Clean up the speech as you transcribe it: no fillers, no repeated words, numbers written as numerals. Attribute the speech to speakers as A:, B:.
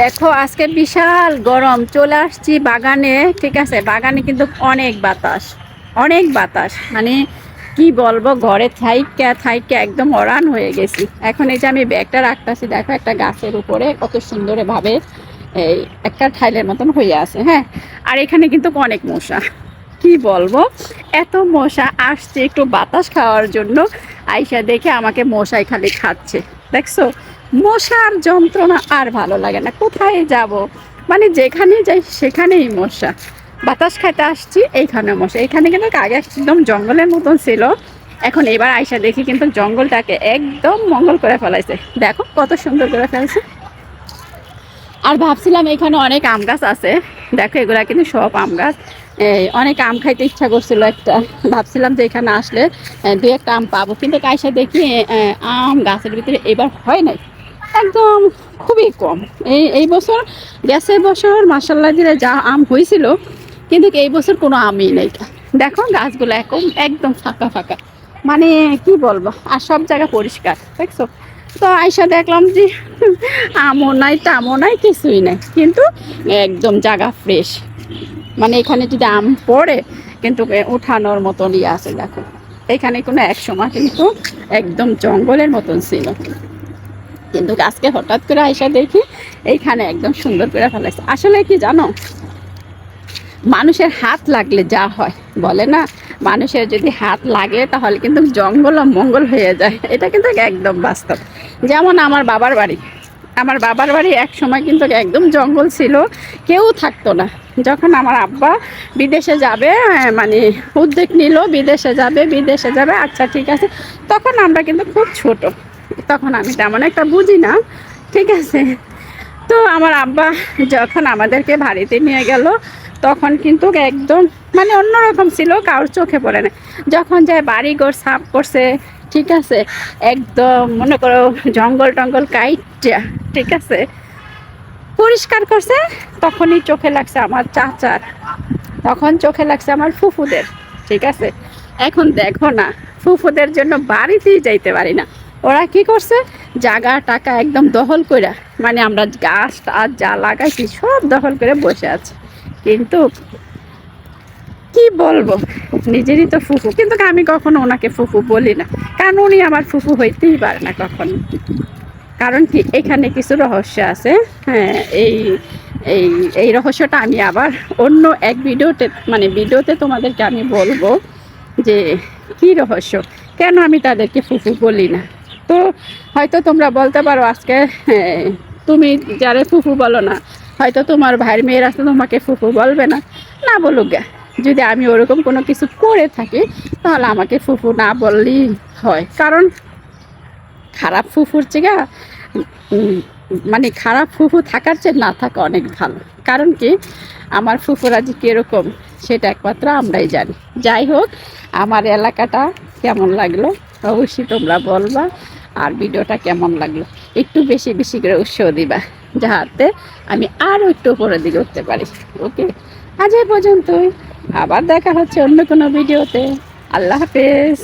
A: দেখো আজকে বিশাল গরম, চলে আসছি বাগানে। ঠিক আছে, বাগানে কিন্তু অনেক বাতাস, অনেক বাতাস, মানে কি বলবো, ঘরে থাইকা থাইকা একদম অরান হয়ে গেছি। এখন এই যে আমি ব্যাগটা রাখতেছি, দেখো একটা গাছের উপরে কত সুন্দর ভাবে এই একটা ঠাইলের মতন হয়ে আছে। হ্যাঁ, আর এখানে কিন্তু অনেক মশা, কি বলবো, এত মশা আসছে একটু বাতাস খাওয়ার জন্য। আইসা দেখে আমাকে মশাই খালি খাচ্ছে, দেখছো? মশার যন্ত্রণা আর ভালো লাগে না, কোথায় যাব, মানে যেখানে যাই সেখানেই মশা। বাতাস খাইতে আসছি, এইখানে মশা। এখানে কিন্তু আগে একদম জঙ্গলের মতন ছিল, এখন এবার আইসা দেখি কিন্তু জঙ্গলটাকে একদম মঙ্গল করে ফেলাইছে। দেখো কত সুন্দর করে ফেলছে। আর ভাবছিলাম এখানে অনেক আম গাছ আছে, দেখো এগুলা কিন্তু সব আম গাছ। অনেক আম খাইতে ইচ্ছা করছিল একটা, ভাবছিলাম যে এখানে আসলে দু একটা আম পাবো, কিন্তু কাইসা দেখি আম গাছের ভিতরে এবার হয় নাই, একদম খুবই কম। এই বছর, গ্যাসের বছর মাসাল্লাহ দিলে যা আম হয়েছিল, কিন্তু এই বছর কোনো আমই নেই। দেখো গাছগুলো একদম ফাঁকা ফাঁকা, মানে কি বলবো, আর সব জায়গা পরিষ্কার, দেখছো? তো আইসা দেখলাম যে আমও নাই, টামও নাই, কিছুই নাই, কিন্তু একদম জায়গা ফ্রেশ। মানে এখানে যদি আম পড়ে কিন্তু উঠানোর মতন ইয়ে আছে। দেখো এখানে কোনো এক সময় কিন্তু একদম জঙ্গলের মতন ছিল, কিন্তু আজকে হঠাৎ করে আইসা দেখি এইখানে একদম সুন্দর করে ফেলাইছে। আসলে কি জানো, মানুষের হাত লাগলে যা হয়, বলে না, মানুষের যদি হাত লাগে তাহলে কিন্তু জঙ্গল মঙ্গল হয়ে যায়, এটা কিন্তু একদম বাস্তব। যেমন আমার বাবার বাড়ি এক সময় কিন্তু একদম জঙ্গল ছিল, কেউ থাকতো না। যখন আমার আব্বা বিদেশে যাবে, মানে উদ্যোগ নিল বিদেশে যাবে, আচ্ছা ঠিক আছে, তখন আমরা কিন্তু খুব ছোট, তখন আমি তেমন একটা বুঝি না, ঠিক আছে। তো আমার আব্বা যখন আমাদেরকে বাড়িতে নিয়ে গেল, তখন কিন্তু একদম মানে অন্যরকম ছিল, কারোর চোখে পড়ে না। যখন যায় বাড়িঘর সাফ করছে, ঠিক আছে, একদম মনে করো জঙ্গল টঙ্গল কাইটা, ঠিক আছে, পরিষ্কার করছে, তখনই চোখে লাগছে আমার চাচার, তখন চোখে লাগছে আমার ফুফুদের, ঠিক আছে। এখন দেখো না, ফুফুদের জন্য বাড়িতেই যাইতে পারি না। ওরা কি করছে, জায়গা টাকা একদম দখল করে, মানে আমরা গাছ টাছ যা লাগাইছি সব দখল করে বসে আছে। কিন্তু কি বলবো, নিজেরই তো ফুফু, কিন্তু আমি কখনো ওনাকে ফুফু বলি না, কারণ উনি আমার ফুফু হইতেই পারে না কখনো। কারণ কি, এখানে কিছু রহস্য আছে। হ্যাঁ, এই এই এই রহস্যটা আমি আবার অন্য এক ভিডিওতে তোমাদেরকে আমি বলবো যে কি রহস্য, কেন আমি তাদেরকে ফুফু বলি না। তো হয়তো তোমরা বলতে পারো আজকে, হ্যাঁ, তুমি যারে ফুফু বলো না, হয়তো তোমার ভাইয়ের মেয়েরা তো তোমাকে ফুফু বলবে না, না বলুক গে। যদি আমি ওরকম কোনো কিছু করে থাকি তাহলে আমাকে ফুফু না বললেই হয়, কারণ খারাপ ফুফুর চেয়ে মানে খারাপ ফুফু থাকার চেয়ে না থাকা অনেক ভালো। কারণ কি, আমার ফুফুরা যে কীরকম সেটা একমাত্র আমরাই জানি। যাই হোক, আমার এলাকাটা কেমন লাগলো অবশ্যই তোমরা বলবা, আর ভিডিওটা কেমন লাগলো একটু বেশি বেশি করে উৎসাহ দিবা, যাতে আমি আরও একটু উপরের দিকে উঠতে পারি। ওকে, আজ এই পর্যন্তই, আবার দেখা হচ্ছে অন্য কোনো ভিডিওতে। আল্লাহ হাফেজ।